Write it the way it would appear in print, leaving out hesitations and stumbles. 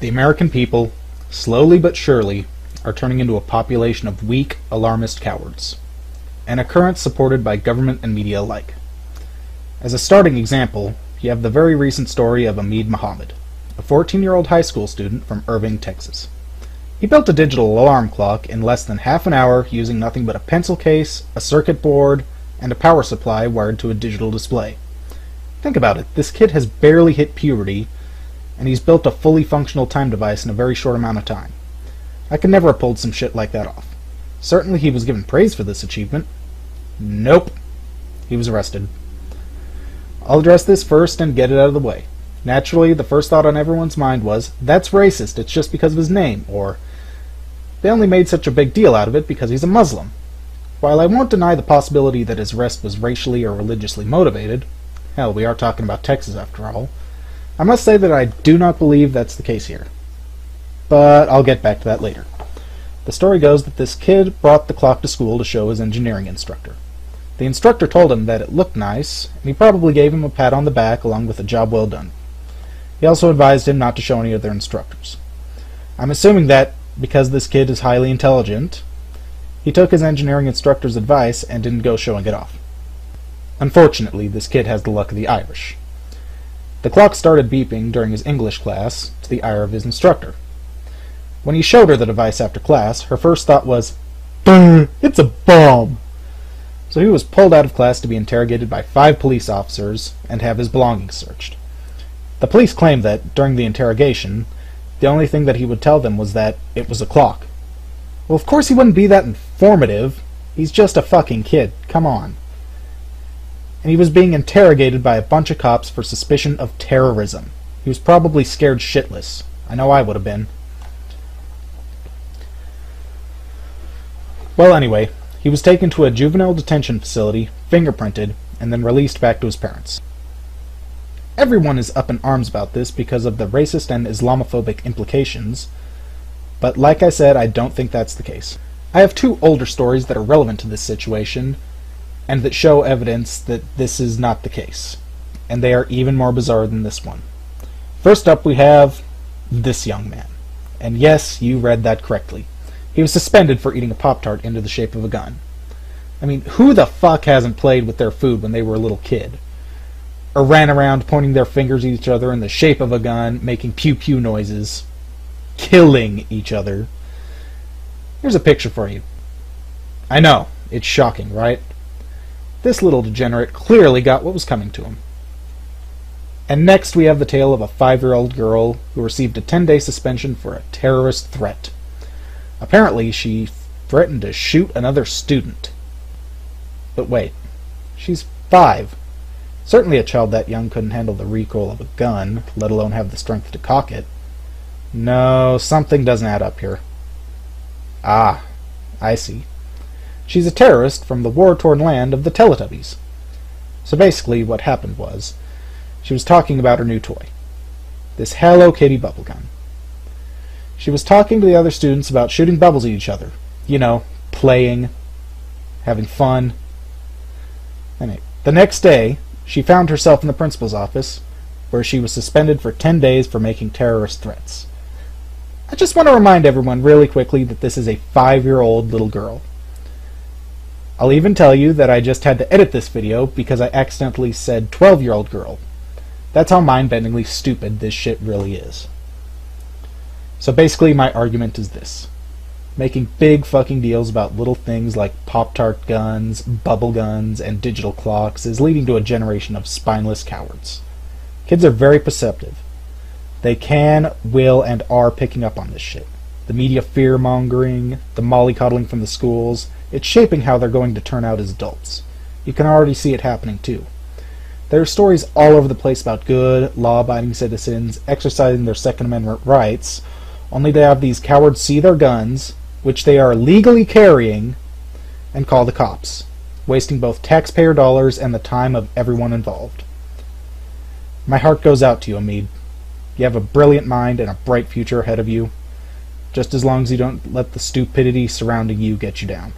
The American people, slowly but surely, are turning into a population of weak, alarmist cowards, an occurrence supported by government and media alike. As a starting example, you have the very recent story of Ahmed Mohamed, a 14-year-old high school student from Irving, Texas. He built a digital alarm clock in less than half an hour using nothing but a pencil case, a circuit board, and a power supply wired to a digital display. Think about it, this kid has barely hit puberty, and he's built a fully functional time device in a very short amount of time. I could never have pulled some shit like that off. Certainly he was given praise for this achievement. Nope. He was arrested. I'll address this first and get it out of the way. Naturally, the first thought on everyone's mind was, that's racist, it's just because of his name, or they only made such a big deal out of it because he's a Muslim. While I won't deny the possibility that his arrest was racially or religiously motivated, hell, we are talking about Texas after all, I must say that I do not believe that's the case here. But I'll get back to that later. The story goes that this kid brought the clock to school to show his engineering instructor. The instructor told him that it looked nice, and he probably gave him a pat on the back along with a job well done. He also advised him not to show any other instructors. I'm assuming that, because this kid is highly intelligent, he took his engineering instructor's advice and didn't go showing it off. Unfortunately, this kid has the luck of the Irish. The clock started beeping during his English class, to the ire of his instructor. When he showed her the device after class, her first thought was, "Brr, it's a bomb!" So he was pulled out of class to be interrogated by 5 police officers and have his belongings searched. The police claimed that, during the interrogation, the only thing that he would tell them was that it was a clock. Well, of course he wouldn't be that informative. He's just a fucking kid. Come on. And he was being interrogated by a bunch of cops for suspicion of terrorism. He was probably scared shitless. I know I would have been. Well, anyway, he was taken to a juvenile detention facility, fingerprinted, and then released back to his parents. Everyone is up in arms about this because of the racist and Islamophobic implications, but like I said, I don't think that's the case. I have 2 older stories that are relevant to this situation, and that show evidence that this is not the case, and they are even more bizarre than this one. First up, we have this young man. And yes, you read that correctly. He was suspended for eating a Pop-Tart into the shape of a gun. I mean, who the fuck hasn't played with their food when they were a little kid? Or ran around pointing their fingers at each other in the shape of a gun, making pew-pew noises, killing each other. Here's a picture for you. I know, it's shocking, right? This little degenerate clearly got what was coming to him. And next we have the tale of a 5-year-old girl who received a 10-day suspension for a terrorist threat. Apparently, she threatened to shoot another student. But wait, she's 5. Certainly a child that young couldn't handle the recoil of a gun, let alone have the strength to cock it. No, something doesn't add up here. Ah, I see. She's a terrorist from the war-torn land of the Teletubbies. So basically what happened was, she was talking about her new toy, this Hello Kitty bubble gun. She was talking to the other students about shooting bubbles at each other. You know, playing, having fun. Anyway, the next day, she found herself in the principal's office, where she was suspended for 10 days for making terrorist threats. I just want to remind everyone really quickly that this is a 5-year-old little girl. I'll even tell you that I just had to edit this video because I accidentally said 12-year-old girl. That's how mind-bendingly stupid this shit really is. So basically my argument is this. Making big fucking deals about little things like Pop-Tart guns, bubble guns, and digital clocks is leading to a generation of spineless cowards. Kids are very perceptive. They can, will, and are picking up on this shit. The media fear-mongering, the mollycoddling from the schools, it's shaping how they're going to turn out as adults. You can already see it happening too. There are stories all over the place about good, law-abiding citizens exercising their Second Amendment rights, only to have these cowards see their guns, which they are legally carrying, and call the cops, wasting both taxpayer dollars and the time of everyone involved. My heart goes out to you, Ahmed. You have a brilliant mind and a bright future ahead of you, just as long as you don't let the stupidity surrounding you get you down.